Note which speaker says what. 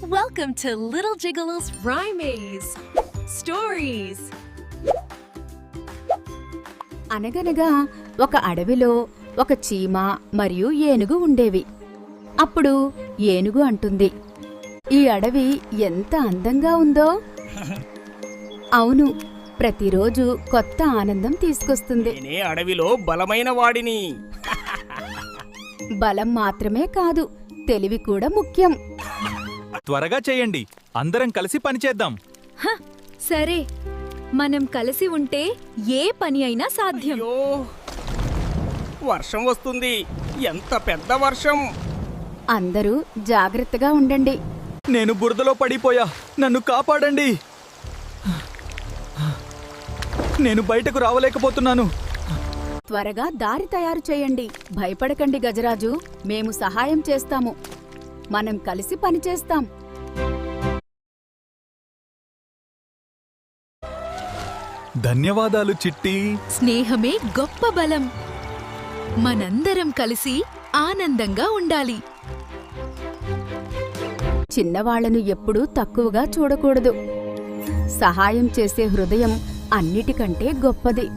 Speaker 1: Welcome to Little Jiggle's Rhyme Maze. Stories.
Speaker 2: అనగనగా ఒక అడవిలో ఒక చీమ మరియు ఏనుగు ఉండేవి. అప్పుడు ఏనుగు అంటుంది, ఈ అడవి ఎంత అందంగా ఉందో. అవును, ప్రతిరోజు కొత్త ఆనందం తీసుకొస్తుంది.
Speaker 3: నేనే అడవిలో బలమైన వాడిని.
Speaker 2: బలం మాత్రమే కాదు, తెలివి కూడా ముఖ్యం.
Speaker 4: త్వరగా చేయండి, అందరం కలిసి పనిచేద్దాం.
Speaker 5: సరే, మనం కలిసి ఉంటే ఏ పని అయినా సాధ్యం.
Speaker 3: అయ్యో, వర్షం వస్తుంది. ఎంత పెద్ద వర్షం!
Speaker 2: అందరూ జాగ్రత్తగా ఉండండి.
Speaker 4: నేను బురదలో పడిపోయా, నన్ను కాపాడండి. నేను బయటకు రావలేకపోతున్నాను.
Speaker 2: త్వరగా దారి తయారు చేయండి. భయపడకండి గజరాజు, మేము సహాయం చేస్తాము. మనం కలిసి పనిచేస్తాం.
Speaker 4: ధన్యవాదాలు చిట్టి.
Speaker 5: స్నేహమే గొప్ప బలం. మనందరం కలిసి ఆనందంగా ఉండాలి.
Speaker 2: చిన్నవాళ్లను ఎప్పుడూ తక్కువగా చూడకూడదు. సహాయం చేసే హృదయం అన్నిటికంటే గొప్పది.